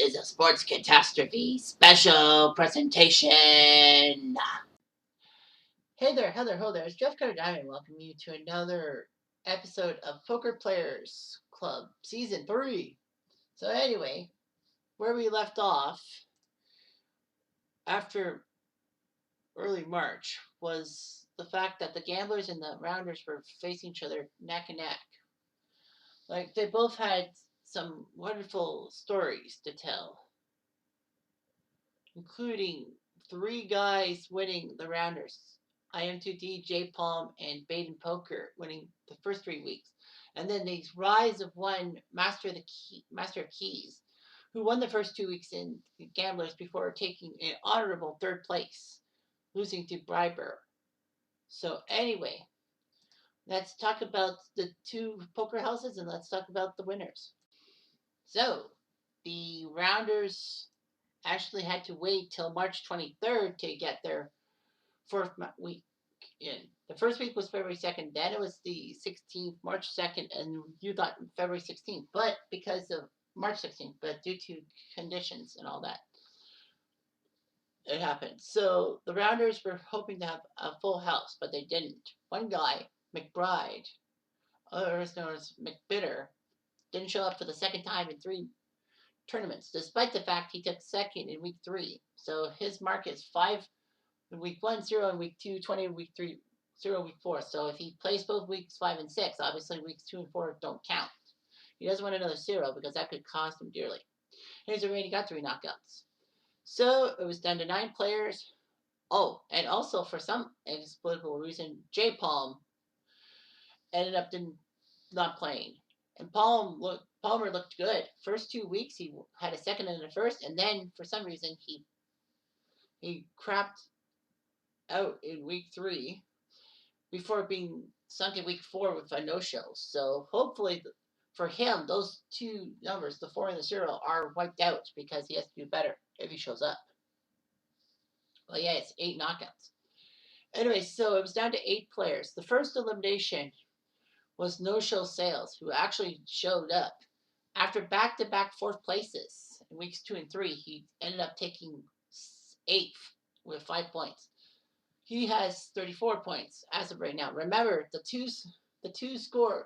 is a sports catastrophe special presentation. Hey there, Heather, ho there. It's Jeff Cutter Diamond welcoming you to another episode of Poker Players Club Season 3. So anyway, where we left off after early March was the fact that the gamblers and the rounders were facing each other neck and neck. Like, they both had some wonderful stories to tell, including three guys winning the rounders. IM2D, J Palm, and Baden Poker winning the first 3 weeks. And then the rise of one Master of Keys, who won the first 2 weeks in Gamblers before taking an honorable third place, losing to Briber. So anyway, let's talk about the two poker houses and let's talk about the winners. So the rounders actually had to wait till March 23rd to get their fourth week in. The first week was February 2nd, then it was the 16th, March 2nd, and you thought February 16th, but because of March 16th, but due to conditions and all that, it happened. So the rounders were hoping to have a full house, but they didn't. One guy, McBride, otherwise known as McBitter, didn't show up for the second time in 3 tournaments, despite the fact he took second in week 3. So his mark is 5 in week 1, 0 in week 2, 20 in week 3, 0 in week 4. So if he plays both weeks 5 and 6, obviously weeks 2 and 4 don't count. He doesn't want another 0 because that could cost him dearly. He's already got 3 knockouts. So it was down to 9 players. Oh, and also for some inexplicable reason, J Palm ended up not playing. And Palmer looked good. First 2 weeks he had a second and a first, and then for some reason he crapped out in week 3 before being sunk in week 4 with a no-show. So hopefully for him, those 2 numbers, the 4 and the 0, are wiped out because he has to do better if he shows up. Well, yeah, it's 8 knockouts. Anyway, so it was down to 8 players. The first elimination was No-Show Sales, who actually showed up. After back-to-back 4th places in weeks 2 and 3, he ended up taking 8th with 5 points. He has 34 points as of right now. Remember, the two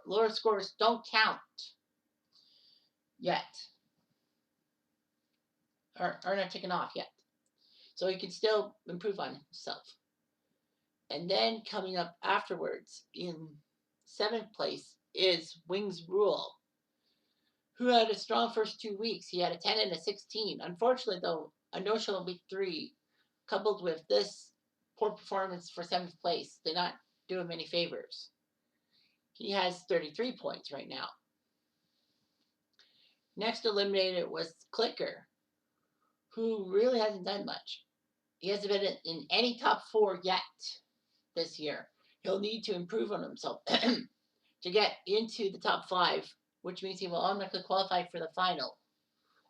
lower scores don't count yet. Are not taken off yet. So he can still improve on himself. And then coming up afterwards in 7th place is Wings Rule, who had a strong first 2 weeks. He had a 10 and a 16. Unfortunately, though, a no-show in week 3, coupled with this poor performance for 7th place, did not do him any favors. He has 33 points right now. Next eliminated was Clicker, who really hasn't done much. He hasn't been in any top 4 yet this year. He'll need to improve on himself to get into the top 5, which means he will automatically qualify for the final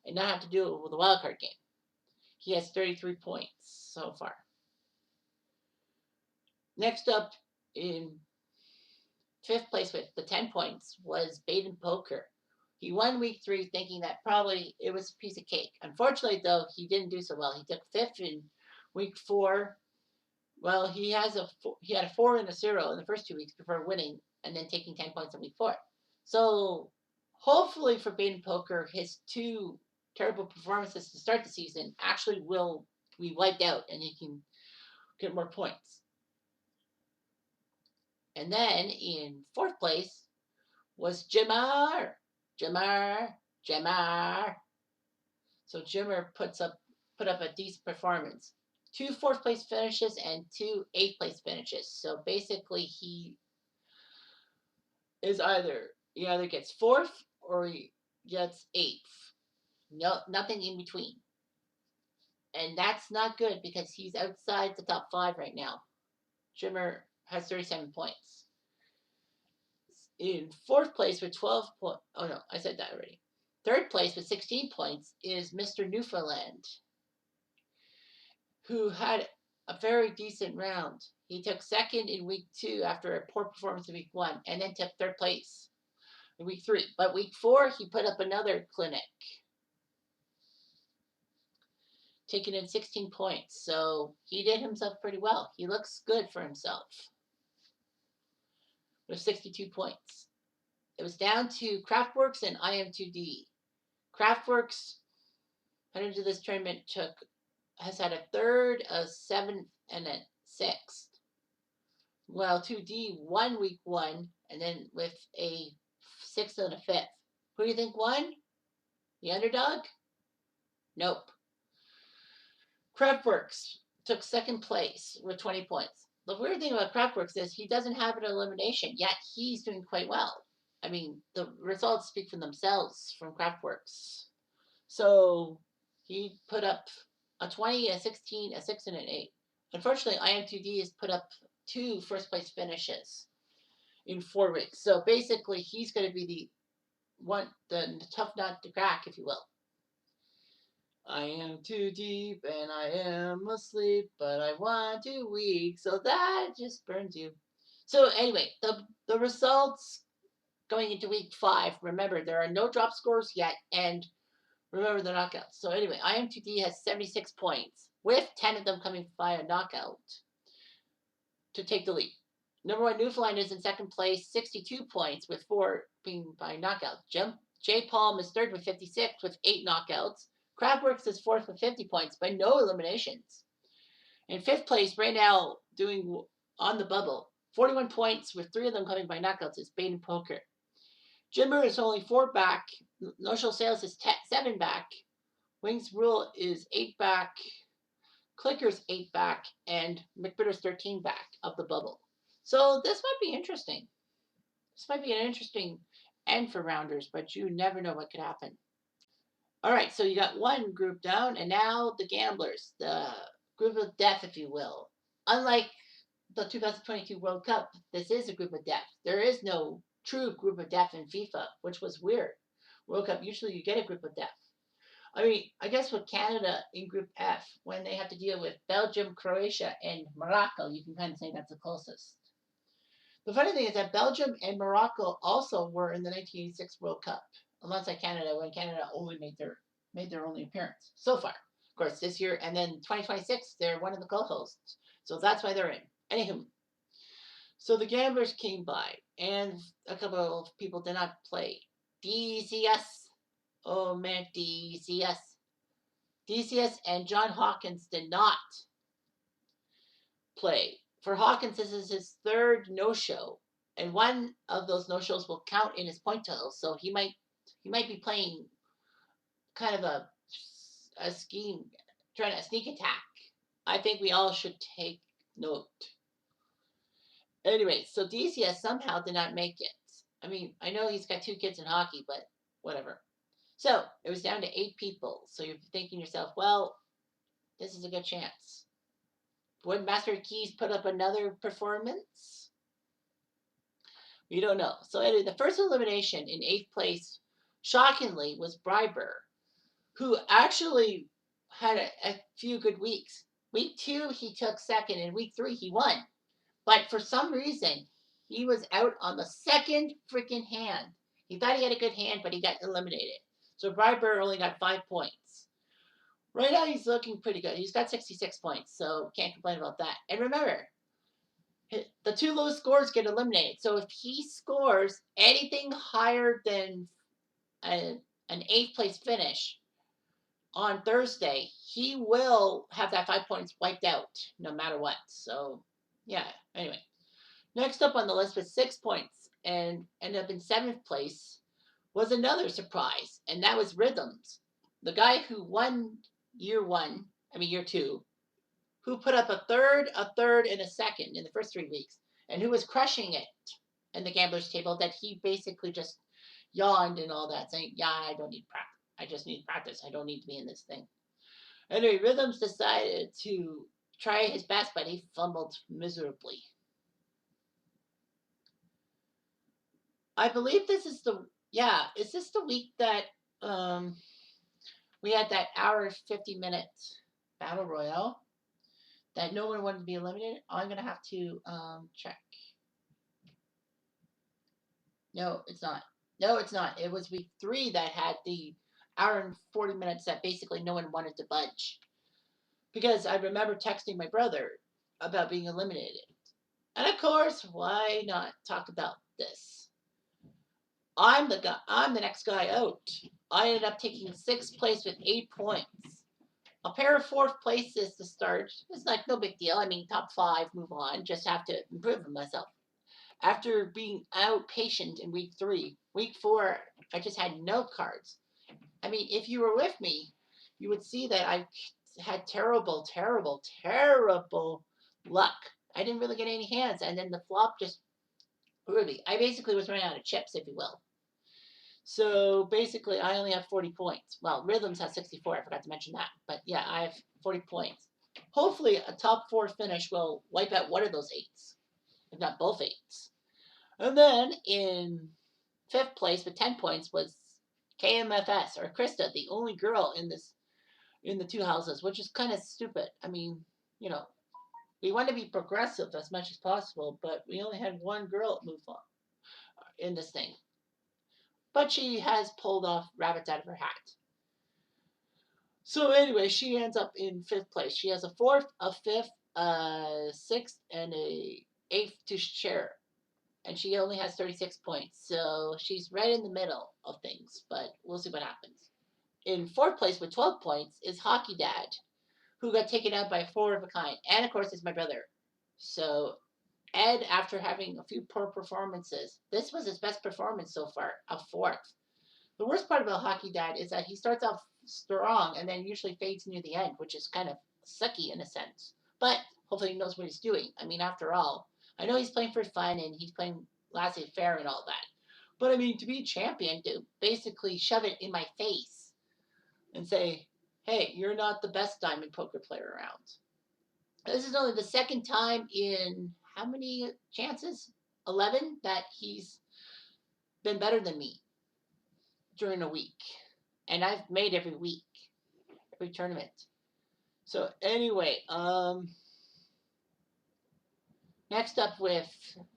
and not have to do it with a wildcard game. He has 33 points so far. Next up in 5th place with the 10 points was Baden Poker. He won week 3 thinking that probably it was a piece of cake. Unfortunately, though, he didn't do so well. He took 5th in week 4. Well, he had a 4 and a 0 in the first 2 weeks before winning and then taking 10 points in week 4. So hopefully for Baden Poker, his 2 terrible performances to start the season actually will be wiped out and he can get more points. And then in 4th place was Jimmer. So Jimmer put up a decent performance. 2 4th place finishes and 2 8th place finishes. So basically he either gets 4th or he gets 8th. No, nothing in between. And that's not good because he's outside the top 5 right now. Jimmer has 37 points. In 4th place with 12 points. Oh no, I said that already. 3rd place with 16 points is Mr. Newfoundland, who had a very decent round. He took 2nd in week 2 after a poor performance in week 1, and then took 3rd place in week 3. But week 4, he put up another clinic. taking in 16 points. So he did himself pretty well. He looks good for himself with 62 points. It was down to Craftworks and IM2D. Craftworks, heading into this tournament, has had a third, a seventh, and a sixth. Well, 2D won week one, and then with a sixth and a fifth. Who do you think won? The underdog? Nope. Craftworks took second place with 20 points. The weird thing about Craftworks is he doesn't have an elimination, yet he's doing quite well. I mean, the results speak for themselves from Craftworks. So he put up a 20, a 16, a 6, and an 8. Unfortunately, IM2D has put up 2 first place finishes in 4 weeks. So basically, he's going to be the tough nut to crack, if you will. I am too deep and I am asleep, but I want too weak, so that just burns you. So anyway, the results going into week 5. Remember, there are no drop scores yet, and remember the knockouts. So anyway, IM2D has 76 points, with 10 of them coming via knockout to take the lead. Number 1 Newfoundland is in second place, 62 points, with 4 being by knockout. J. Palm is third with 56, with 8 knockouts. Crabworks is fourth with 50 points, but no eliminations. In fifth place, right now, doing on the bubble, 41 points, with 3 of them coming by knockouts, is Baden Poker. Jimber is only 4 back. No Show Sales is 7 back. Wings Rule is 8 back. Clicker's 8 back. And McBitter's 13 back of the bubble. So this might be interesting. This might be an interesting end for rounders, but you never know what could happen. All right, so you got one group down, and now the gamblers, the group of death, if you will. Unlike the 2022 World Cup, this is a group of death. There is no true group of death in FIFA, which was weird. World Cup, usually you get a group of death. I mean, I guess with Canada in Group F, when they have to deal with Belgium, Croatia, and Morocco, you can kind of say that's the closest. The funny thing is that Belgium and Morocco also were in the 1986 World Cup, alongside Canada, when Canada only made their only appearance so far. Of course, this year and then 2026, they're one of the co-hosts, so that's why they're in. Anywho, so the gamblers came by, and a couple of people did not play. DCS, oh man, DCS and John Hawkins did not play. For Hawkins, this is his third no-show, and one of those no-shows will count in his point total. So he might be playing kind of a scheme, trying to sneak attack. I think we all should take note. Anyway, so DCS somehow did not make it. I mean, I know he's got 2 kids in hockey, but whatever. So it was down to 8 people. So you're thinking to yourself, well, this is a good chance. Would Master Keys put up another performance? We don't know. So anyway, the first elimination in 8th place, shockingly, was Briber, who actually had a few good weeks. Week 2, he took second, and week 3, he won. But for some reason, he was out on the second freaking hand. He thought he had a good hand, but he got eliminated. So Briber only got 5 points. Right now, he's looking pretty good. He's got 66 points, so can't complain about that. And remember, the 2 lowest scores get eliminated. So if he scores anything higher than an 8th place finish on Thursday, he will have that 5 points wiped out no matter what. So, yeah, anyway. Next up on the list with 6 points and ended up in 7th place was another surprise, and that was Rhythms. The guy who won year 2, who put up a third, and a second in the first 3 weeks, and who was crushing it in the gambler's table, that he basically just yawned and all that, saying, yeah, I don't need practice. I just need practice. I don't need to be in this thing. Anyway, Rhythms decided to try his best, but he fumbled miserably. I believe this is is this the week that we had that hour 50-minute battle royale that no one wanted to be eliminated? I'm gonna have to check. No, it's not. No, it's not. It was week 3 that had the hour and 40 minutes that basically no one wanted to budge. because I remember texting my brother about being eliminated. And of course, why not talk about this? I'm the guy. I'm the next guy out. I ended up taking sixth place with 8 points. A pair of fourth places to start. It's like no big deal. I mean, top five, move on. Just have to improve myself. After being out patient in week 3, week 4, I just had no cards. I mean, if you were with me, you would see that I had terrible, terrible, terrible luck. I didn't really get any hands, and then the flop just ruined me. I basically was running out of chips, if you will. So basically, I only have 40 points. Well, Rhythms has 64. I forgot to mention that. But yeah, I have 40 points. Hopefully, a top 4 finish will wipe out one of those 8s, if not both 8s. And then in 5th place with 10 points was KMFS, or Krista, the only girl in the 2 houses, which is kind of stupid. I mean, you know, we want to be progressive as much as possible, but we only had one girl move on in this thing. But she has pulled off rabbits out of her hat. So anyway, she ends up in 5th place. She has a 4th, a 5th, a 6th, and a 8th to share. And she only has 36 points. So she's right in the middle of things, but we'll see what happens. In 4th place with 12 points is Hockey Dad, who got taken out by 4 of a kind. And of course, it's my brother. So Ed, after having a few poor performances, this was his best performance so far, a 4th. The worst part about Hockey Dad is that he starts off strong and then usually fades near the end, which is kind of sucky in a sense. But hopefully he knows what he's doing. I mean, after all, I know he's playing for fun and he's playing laissez faire and all that. But I mean, to be champion, to basically shove it in my face and say, hey, you're not the best diamond poker player around. This is only the second time in how many chances? 11 that he's been better than me during a week. And I've made every week, every tournament. So anyway, next up with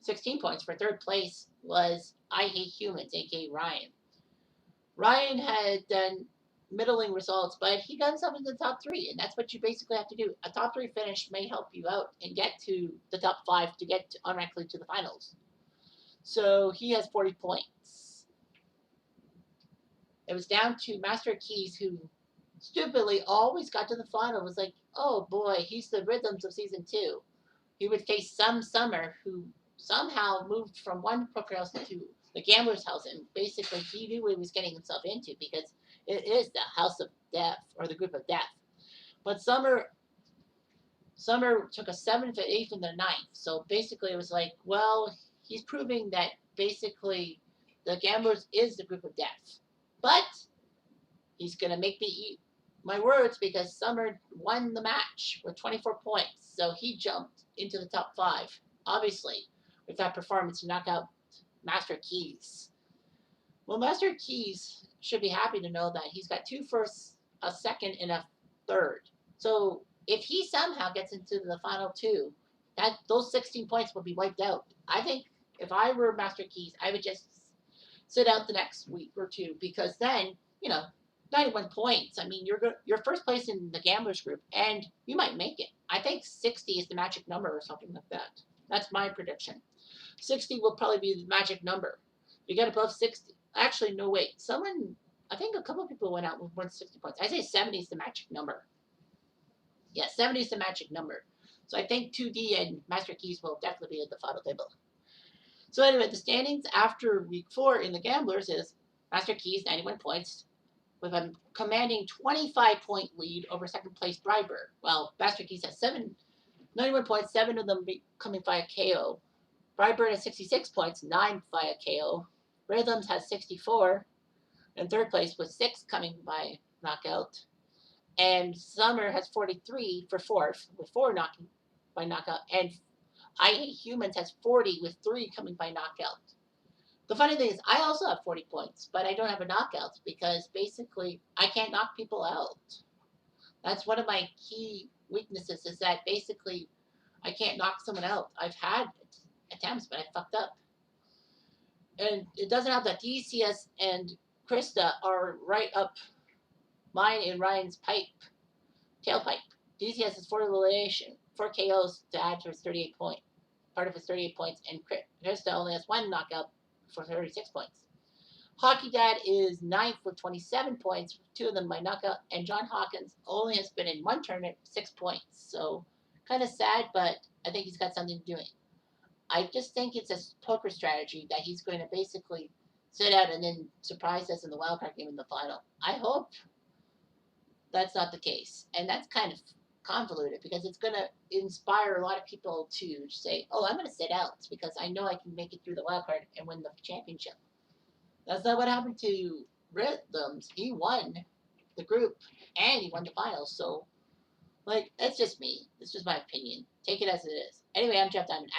16 points for 3rd place was I Hate Humans, aka Ryan. Ryan had done middling results, but he got himself into the top 3, and that's what you basically have to do. A top 3 finish may help you out and get to the top 5 to get automatically to the finals. So he has 40 points. It was down to Master Keys, who stupidly always got to the final. It was like, oh boy, he's the Rhythms of season 2. He would face some Summer, who somehow moved from one poker house to the gambler's house, and basically he knew what he was getting himself into because it is the house of death, or the group of death. But Summer took a 7th, 8th, and a 9th. So basically it was like, well, he's proving that basically the gamblers is the group of death. But he's going to make me eat my words because Summer won the match with 24 points. So he jumped into the top 5, obviously, with that performance to knock out Master Keys. Well, Master Keys should be happy to know that he's got 2 firsts, a 2nd, and a 3rd. So if he somehow gets into the final 2, those 16 points will be wiped out. I think if I were Master Keys, I would just sit out the next week or 2 because then, 91 points. I mean, you're first place in the gamblers group, and you might make it. I think 60 is the magic number or something like that. That's my prediction. 60 will probably be the magic number. You get above 60. Actually, no, wait. I think a couple of people went out with more than 60 points. I say 70 is the magic number. Yeah, 70 is the magic number. So I think 2D and Master Keys will definitely be at the final table. So anyway, the standings after week 4 in the gamblers is Master Keys, 91 points, with a commanding 25-point lead over 2nd place Briber. Well, Master Keys has 91 points, 7 of them coming via KO. Briber has 66 points, 9 via KO. Rhythms has 64, in 3rd place with 6 coming by knockout. And Summer has 43 for 4th, with 4 knocking by knockout. And I Hate Humans has 40 with 3 coming by knockout. The funny thing is, I also have 40 points, but I don't have a knockout because basically I can't knock people out. That's one of my key weaknesses, is that basically I can't knock someone out. I've had attempts, but I fucked up. And it doesn't help that DCS and Krista are right up mine and Ryan's tailpipe. DZ has his 4 elimination, 4 KOs to add to his 38 point, part of his 38 points, and Krista only has 1 knockout for 36 points. Hockey Dad is 9th with 27 points, 2 of them by knockout, and John Hawkins only has been in 1 tournament, 6 points. So kind of sad, but I think he's got something doing. I just think it's a poker strategy that he's going to basically sit out and then surprise us in the wild card game in the final. I hope that's not the case, and that's kind of convoluted because it's going to inspire a lot of people to say, "Oh, I'm going to sit out because I know I can make it through the wild card and win the championship." That's not what happened to Rhythms. He won the group and he won the finals. So, like, that's just me. It's just my opinion. Take it as it is. Anyway, I'm Jeff Diamond.